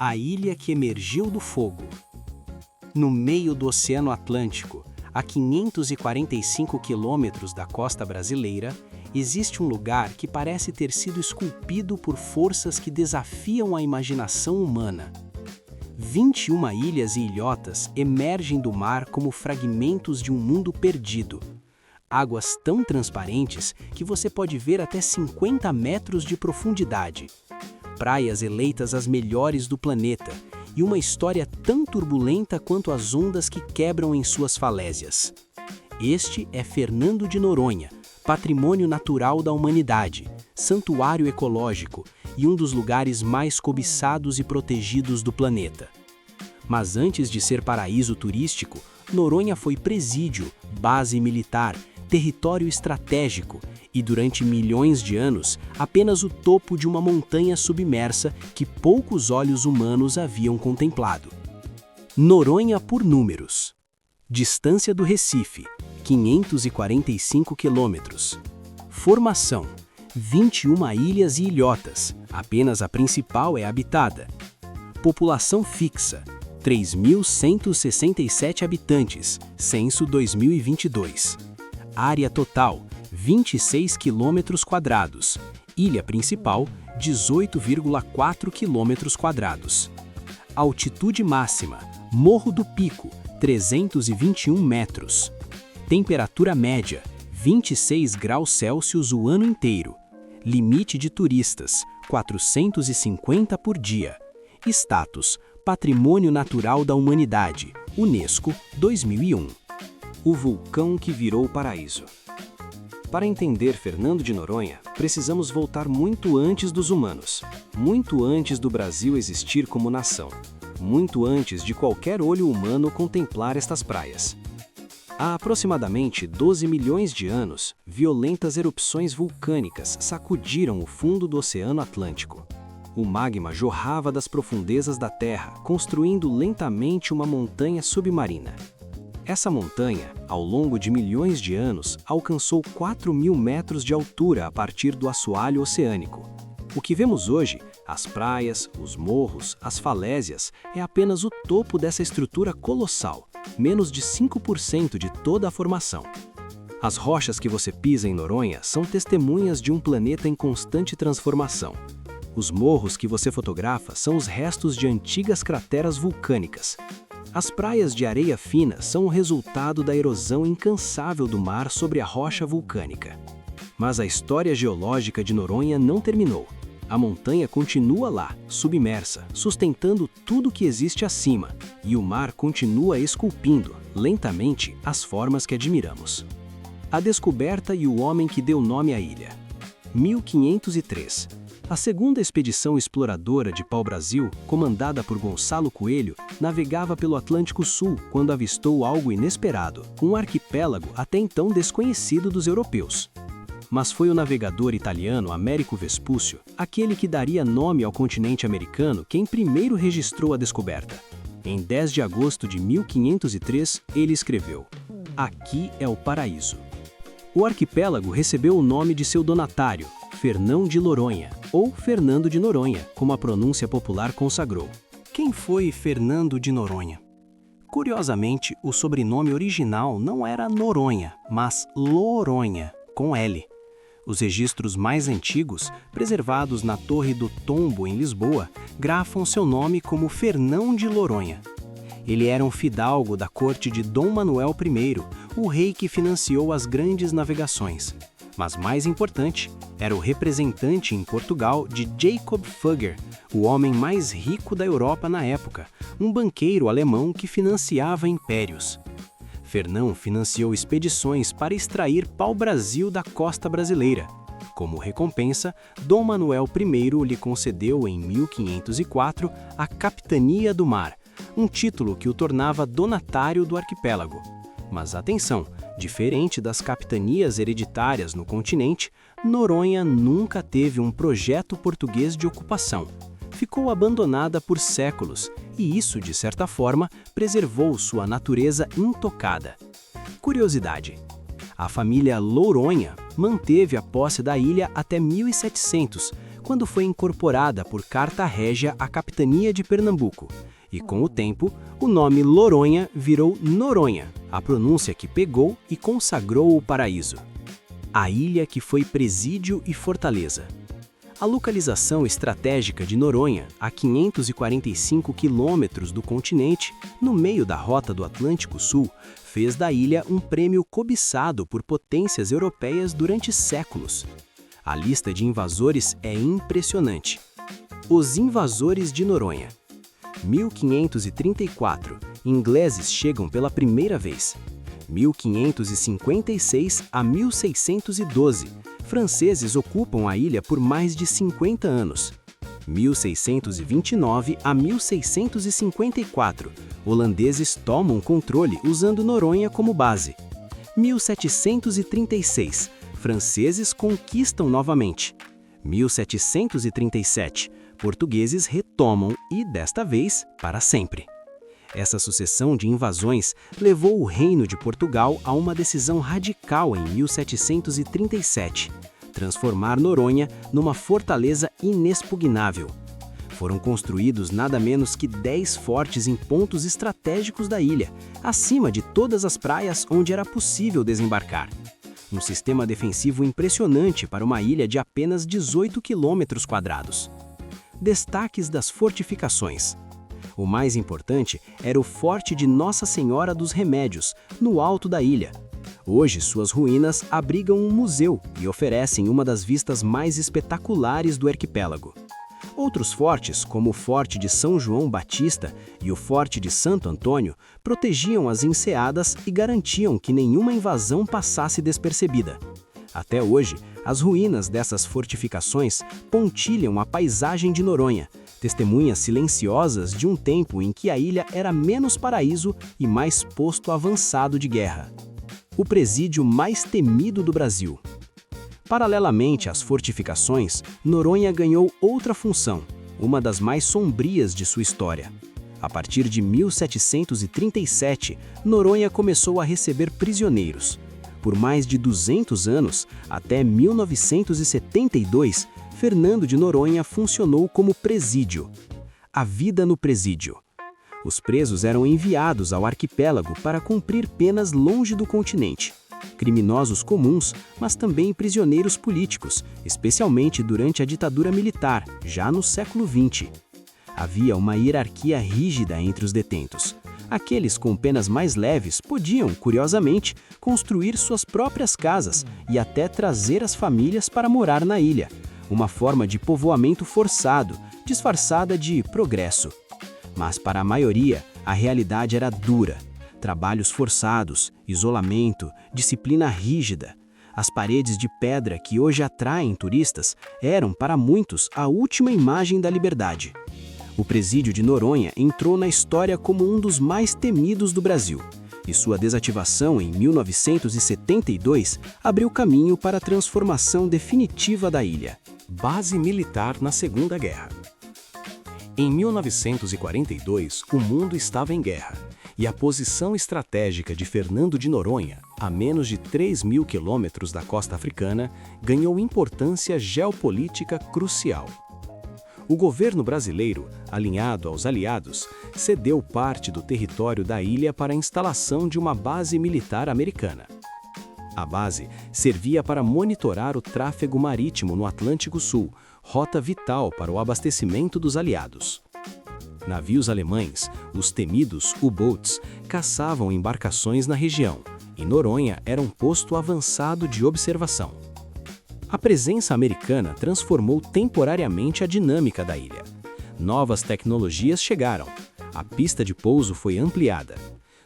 A ilha que emergiu do fogo. No meio do Oceano Atlântico, a 545 quilômetros da costa brasileira, existe um lugar que parece ter sido esculpido por forças que desafiam a imaginação humana. 21 ilhas e ilhotas emergem do mar como fragmentos de um mundo perdido. Águas tão transparentes que você pode ver até 50 metros de profundidade. Praias eleitas as melhores do planeta e uma história tão turbulenta quanto as ondas que quebram em suas falésias. Este é Fernando de Noronha, patrimônio natural da humanidade, santuário ecológico e um dos lugares mais cobiçados e protegidos do planeta. Mas antes de ser paraíso turístico, Noronha foi presídio, base militar, território estratégico e, durante milhões de anos, apenas o topo de uma montanha submersa que poucos olhos humanos haviam contemplado. Noronha por números. Distância do Recife, 545 quilômetros. Formação, 21 ilhas e ilhotas, apenas a principal é habitada. População fixa, 3.167 habitantes, censo 2022. Área total, 26 quilômetros quadrados. Ilha principal, 18,4 quilômetros quadrados. Altitude máxima, Morro do Pico, 321 metros. Temperatura média, 26 graus Celsius o ano inteiro. Limite de turistas, 450 por dia. Status, Patrimônio Natural da Humanidade, Unesco, 2001. O vulcão que virou paraíso. Para entender Fernando de Noronha, precisamos voltar muito antes dos humanos, muito antes do Brasil existir como nação, muito antes de qualquer olho humano contemplar estas praias. Há aproximadamente 12 milhões de anos, violentas erupções vulcânicas sacudiram o fundo do Oceano Atlântico. O magma jorrava das profundezas da Terra, construindo lentamente uma montanha submarina. Essa montanha, ao longo de milhões de anos, alcançou 4.000 metros de altura a partir do assoalho oceânico. O que vemos hoje, as praias, os morros, as falésias, é apenas o topo dessa estrutura colossal, menos de 5% de toda a formação. As rochas que você pisa em Noronha são testemunhas de um planeta em constante transformação. Os morros que você fotografa são os restos de antigas crateras vulcânicas. As praias de areia fina são o resultado da erosão incansável do mar sobre a rocha vulcânica. Mas a história geológica de Noronha não terminou. A montanha continua lá, submersa, sustentando tudo que existe acima, e o mar continua esculpindo, lentamente, as formas que admiramos. A descoberta e o homem que deu nome à ilha. 1503. A segunda expedição exploradora de pau-brasil, comandada por Gonçalo Coelho, navegava pelo Atlântico Sul quando avistou algo inesperado, um arquipélago até então desconhecido dos europeus. Mas foi o navegador italiano Américo Vespúcio, aquele que daria nome ao continente americano, quem primeiro registrou a descoberta. Em 10 de agosto de 1503, ele escreveu: "Aqui é o paraíso." O arquipélago recebeu o nome de seu donatário, Fernão de Noronha, ou Fernando de Noronha, como a pronúncia popular consagrou. Quem foi Fernando de Noronha? Curiosamente, o sobrenome original não era Noronha, mas Loronha, com L. Os registros mais antigos, preservados na Torre do Tombo, em Lisboa, grafam seu nome como Fernão de Noronha. Ele era um fidalgo da corte de Dom Manuel I, o rei que financiou as grandes navegações. Mas mais importante, era o representante em Portugal de Jacob Fugger, o homem mais rico da Europa na época, um banqueiro alemão que financiava impérios. Fernão financiou expedições para extrair pau-brasil da costa brasileira. Como recompensa, Dom Manuel I lhe concedeu em 1504 a Capitania do Mar, um título que o tornava donatário do arquipélago. Mas atenção, diferente das capitanias hereditárias no continente, Noronha nunca teve um projeto português de ocupação. Ficou abandonada por séculos e isso, de certa forma, preservou sua natureza intocada. Curiosidade: a família Louronha manteve a posse da ilha até 1700, quando foi incorporada por carta régia à capitania de Pernambuco. E com o tempo, o nome Loronha virou Noronha, a pronúncia que pegou e consagrou o paraíso. A ilha que foi presídio e fortaleza. A localização estratégica de Noronha, a 545 quilômetros do continente, no meio da rota do Atlântico Sul, fez da ilha um prêmio cobiçado por potências europeias durante séculos. A lista de invasores é impressionante. Os invasores de Noronha. 1534, ingleses chegam pela primeira vez. 1556 a 1612, franceses ocupam a ilha por mais de 50 anos. 1629 a 1654, holandeses tomam controle usando Noronha como base. 1736, franceses conquistam novamente. 1737, portugueses retomam e, desta vez, para sempre. Essa sucessão de invasões levou o Reino de Portugal a uma decisão radical em 1737, transformar Noronha numa fortaleza inexpugnável. Foram construídos nada menos que 10 fortes em pontos estratégicos da ilha, acima de todas as praias onde era possível desembarcar. Um sistema defensivo impressionante para uma ilha de apenas 18 quilômetros quadrados. Destaques das fortificações. O mais importante era o Forte de Nossa Senhora dos Remédios, no alto da ilha. Hoje, suas ruínas abrigam um museu e oferecem uma das vistas mais espetaculares do arquipélago. Outros fortes, como o Forte de São João Batista e o Forte de Santo Antônio, protegiam as enseadas e garantiam que nenhuma invasão passasse despercebida. Até hoje, as ruínas dessas fortificações pontilham a paisagem de Noronha, testemunhas silenciosas de um tempo em que a ilha era menos paraíso e mais posto avançado de guerra. O presídio mais temido do Brasil. Paralelamente às fortificações, Noronha ganhou outra função, uma das mais sombrias de sua história. A partir de 1737, Noronha começou a receber prisioneiros. Por mais de 200 anos, até 1972, Fernando de Noronha funcionou como presídio. A vida no presídio. Os presos eram enviados ao arquipélago para cumprir penas longe do continente. Criminosos comuns, mas também prisioneiros políticos, especialmente durante a ditadura militar, já no século XX. Havia uma hierarquia rígida entre os detentos. Aqueles com penas mais leves podiam, curiosamente, construir suas próprias casas e até trazer as famílias para morar na ilha. Uma forma de povoamento forçado, disfarçada de progresso. Mas para a maioria, a realidade era dura. Trabalhos forçados, isolamento, disciplina rígida. As paredes de pedra que hoje atraem turistas eram, para muitos, a última imagem da liberdade. O presídio de Noronha entrou na história como um dos mais temidos do Brasil, e sua desativação em 1972 abriu caminho para a transformação definitiva da ilha. Base militar na Segunda Guerra. Em 1942, o mundo estava em guerra, e a posição estratégica de Fernando de Noronha, a menos de 3.000 quilômetros da costa africana, ganhou importância geopolítica crucial. O governo brasileiro, alinhado aos aliados, cedeu parte do território da ilha para a instalação de uma base militar americana. A base servia para monitorar o tráfego marítimo no Atlântico Sul, rota vital para o abastecimento dos aliados. Navios alemães, os temidos U-boats, caçavam embarcações na região, e Noronha era um posto avançado de observação. A presença americana transformou temporariamente a dinâmica da ilha. Novas tecnologias chegaram. A pista de pouso foi ampliada.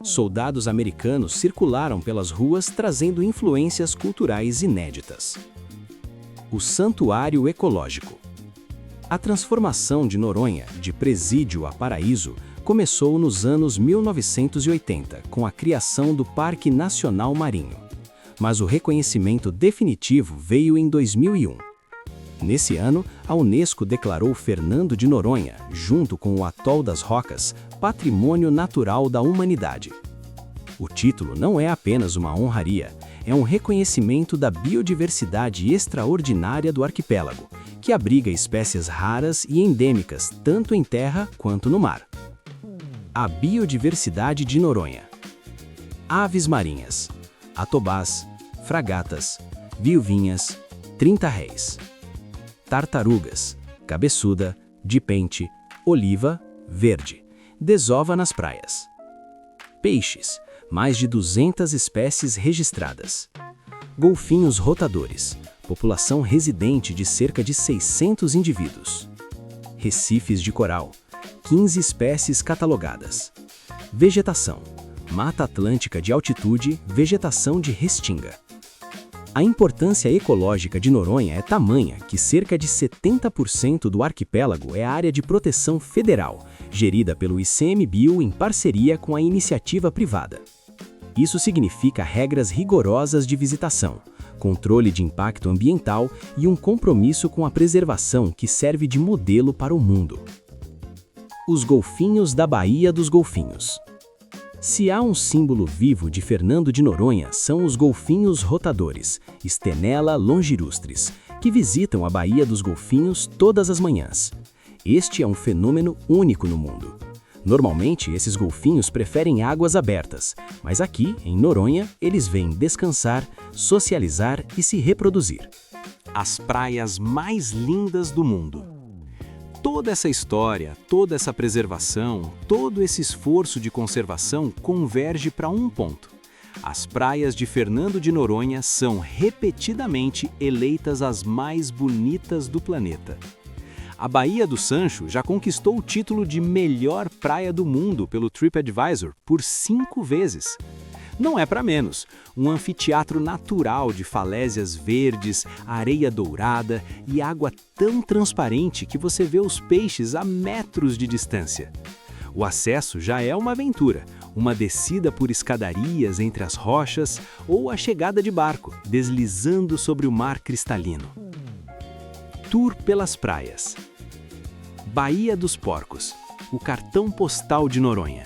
Soldados americanos circularam pelas ruas trazendo influências culturais inéditas. O Santuário Ecológico. A transformação de Noronha, de presídio a paraíso, começou nos anos 1980, com a criação do Parque Nacional Marinho. Mas o reconhecimento definitivo veio em 2001. Nesse ano, a Unesco declarou Fernando de Noronha, junto com o Atol das Rocas, Patrimônio Natural da Humanidade. O título não é apenas uma honraria, é um reconhecimento da biodiversidade extraordinária do arquipélago, que abriga espécies raras e endêmicas tanto em terra quanto no mar. A biodiversidade de Noronha. Aves marinhas, atobás, fragatas, viuvinhas, trinta-réis. Tartarugas, cabeçuda, dipente, oliva, verde, desova nas praias. Peixes, mais de 200 espécies registradas. Golfinhos rotadores, população residente de cerca de 600 indivíduos. Recifes de coral, 15 espécies catalogadas. Vegetação, Mata Atlântica de altitude, vegetação de restinga. A importância ecológica de Noronha é tamanha que cerca de 70% do arquipélago é área de proteção federal, gerida pelo ICMBio em parceria com a iniciativa privada. Isso significa regras rigorosas de visitação, controle de impacto ambiental e um compromisso com a preservação que serve de modelo para o mundo. Os golfinhos da Baía dos Golfinhos. Se há um símbolo vivo de Fernando de Noronha, são os golfinhos rotadores, Stenella longirustris, que visitam a Baía dos Golfinhos todas as manhãs. Este é um fenômeno único no mundo. Normalmente, esses golfinhos preferem águas abertas, mas aqui, em Noronha, eles vêm descansar, socializar e se reproduzir. As praias mais lindas do mundo. Toda essa história, toda essa preservação, todo esse esforço de conservação converge para um ponto. As praias de Fernando de Noronha são repetidamente eleitas as mais bonitas do planeta. A Baía do Sancho já conquistou o título de melhor praia do mundo pelo TripAdvisor por 5 vezes. Não é para menos, um anfiteatro natural de falésias verdes, areia dourada e água tão transparente que você vê os peixes a metros de distância. O acesso já é uma aventura, uma descida por escadarias entre as rochas ou a chegada de barco, deslizando sobre o mar cristalino. Tour pelas praias. Baía dos Porcos, o cartão postal de Noronha.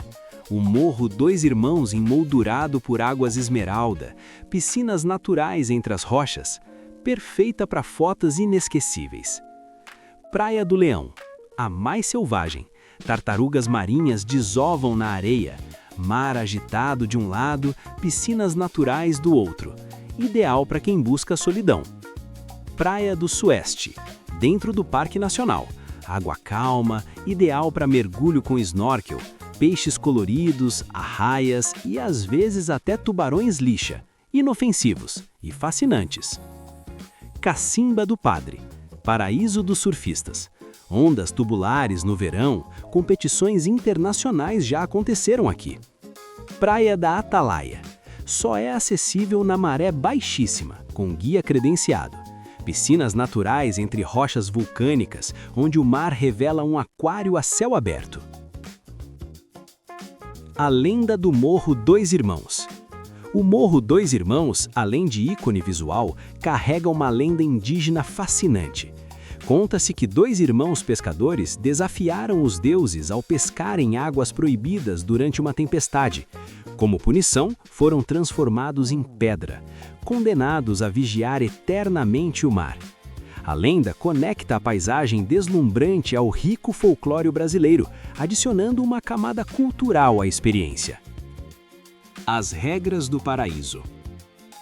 O Morro Dois Irmãos emoldurado por águas esmeralda, piscinas naturais entre as rochas, perfeita para fotos inesquecíveis. Praia do Leão, a mais selvagem. Tartarugas marinhas desovam na areia, mar agitado de um lado, piscinas naturais do outro. Ideal para quem busca solidão. Praia do Sueste, dentro do Parque Nacional. Água calma, ideal para mergulho com snorkel, peixes coloridos, arraias e às vezes até tubarões lixa, inofensivos e fascinantes. Cacimba do Padre, paraíso dos surfistas. Ondas tubulares no verão, competições internacionais já aconteceram aqui. Praia da Atalaia, só é acessível na maré baixíssima, com guia credenciado. Piscinas naturais entre rochas vulcânicas, onde o mar revela um aquário a céu aberto. A lenda do Morro Dois Irmãos. O Morro Dois Irmãos, além de ícone visual, carrega uma lenda indígena fascinante. Conta-se que 2 irmãos pescadores desafiaram os deuses ao pescar em águas proibidas durante uma tempestade. Como punição, foram transformados em pedra, condenados a vigiar eternamente o mar. A lenda conecta a paisagem deslumbrante ao rico folclore brasileiro, adicionando uma camada cultural à experiência. As regras do paraíso.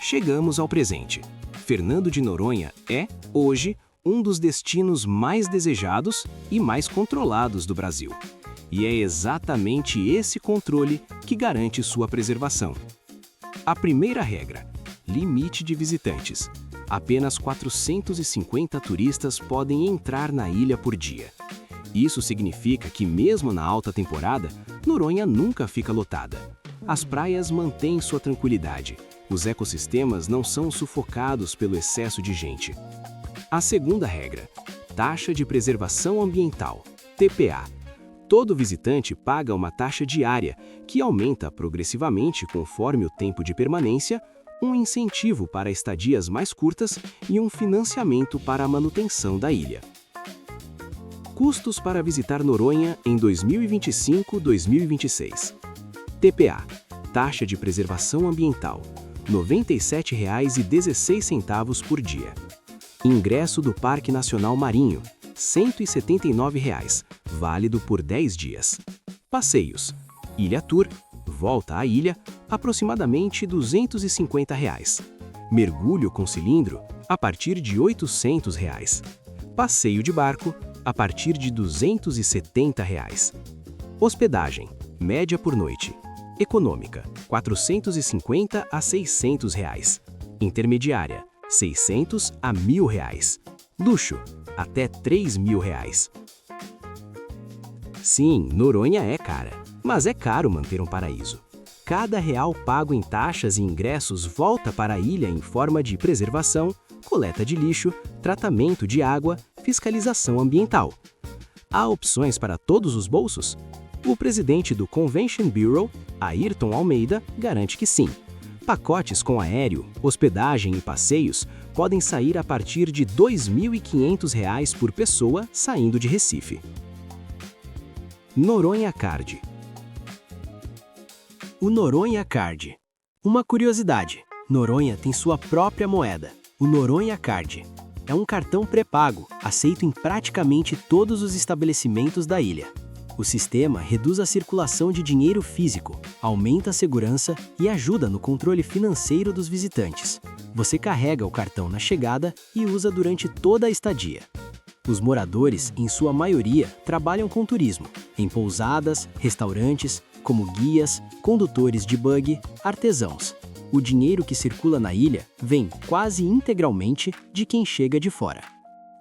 Chegamos ao presente. Fernando de Noronha é, hoje, um dos destinos mais desejados e mais controlados do Brasil. E é exatamente esse controle que garante sua preservação. A primeira regra: limite de visitantes. Apenas 450 turistas podem entrar na ilha por dia. Isso significa que, mesmo na alta temporada, Noronha nunca fica lotada. As praias mantêm sua tranquilidade. Os ecossistemas não são sufocados pelo excesso de gente. A segunda regra: taxa de preservação ambiental, TPA. Todo visitante paga uma taxa diária, que aumenta progressivamente conforme o tempo de permanência, um incentivo para estadias mais curtas e um financiamento para a manutenção da ilha. Custos para visitar Noronha em 2025-2026. TPA, taxa de preservação ambiental, R$ 97,16 por dia. Ingresso do Parque Nacional Marinho, R$ 179, válido por 10 dias. Passeios. Ilha Tour, volta à ilha, aproximadamente R$ 250. Mergulho com cilindro, a partir de R$ 800. Passeio de barco, a partir de R$ 270. Hospedagem, média por noite. Econômica, R$ 450 a R$ 600. Intermediária, R$ 600 a R$ 1.000. Luxo, até R$ 3.000. Sim, Noronha é cara, mas é caro manter um paraíso. Cada real pago em taxas e ingressos volta para a ilha em forma de preservação, coleta de lixo, tratamento de água, fiscalização ambiental. Há opções para todos os bolsos? O presidente do Convention Bureau, Ayrton Almeida, garante que sim. Pacotes com aéreo, hospedagem e passeios podem sair a partir de R$ 2.500 por pessoa saindo de Recife. Noronha Card. O Noronha Card. Uma curiosidade, Noronha tem sua própria moeda, o Noronha Card. É um cartão pré-pago, aceito em praticamente todos os estabelecimentos da ilha. O sistema reduz a circulação de dinheiro físico, aumenta a segurança e ajuda no controle financeiro dos visitantes. Você carrega o cartão na chegada e usa durante toda a estadia. Os moradores, em sua maioria, trabalham com turismo, em pousadas, restaurantes, como guias, condutores de buggy, artesãos. O dinheiro que circula na ilha vem, quase integralmente, de quem chega de fora.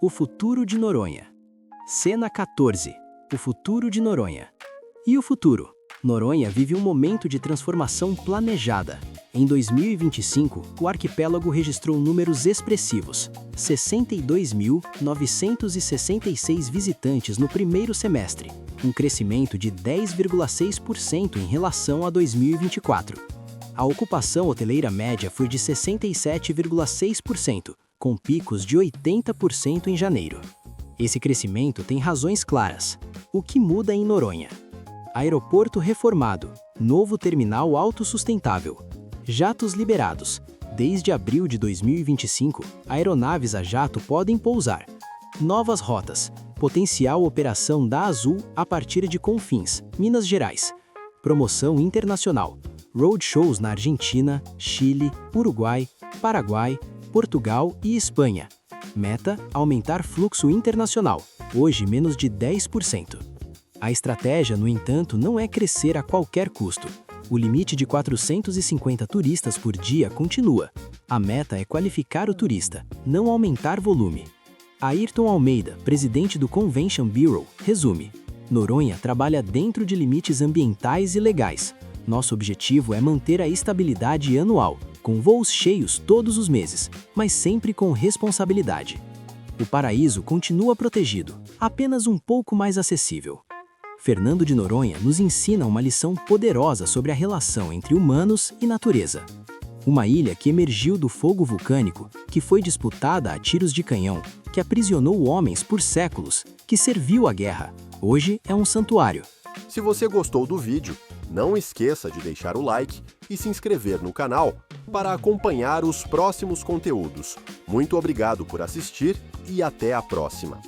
O futuro de Noronha. Cena 14. O futuro de Noronha. E o futuro? Noronha vive um momento de transformação planejada. Em 2025, o arquipélago registrou números expressivos: 62.966 visitantes no primeiro semestre, um crescimento de 10,6% em relação a 2024. A ocupação hoteleira média foi de 67,6%, com picos de 80% em janeiro. Esse crescimento tem razões claras. O que muda em Noronha? Aeroporto reformado, novo terminal autossustentável, jatos liberados. Desde abril de 2025, aeronaves a jato podem pousar. Novas rotas, potencial operação da Azul a partir de Confins, Minas Gerais. Promoção internacional, roadshows na Argentina, Chile, Uruguai, Paraguai, Portugal e Espanha. Meta: aumentar fluxo internacional, hoje menos de 10%. A estratégia, no entanto, não é crescer a qualquer custo. O limite de 450 turistas por dia continua. A meta é qualificar o turista, não aumentar volume. Ayrton Almeida, presidente do Convention Bureau, resume: Noronha trabalha dentro de limites ambientais e legais. Nosso objetivo é manter a estabilidade anual, com voos cheios todos os meses, mas sempre com responsabilidade. O paraíso continua protegido, apenas um pouco mais acessível. Fernando de Noronha nos ensina uma lição poderosa sobre a relação entre humanos e natureza. Uma ilha que emergiu do fogo vulcânico, que foi disputada a tiros de canhão, que aprisionou homens por séculos, que serviu à guerra, hoje é um santuário. Se você gostou do vídeo, não esqueça de deixar o like e se inscrever no canal para acompanhar os próximos conteúdos. Muito obrigado por assistir e até a próxima!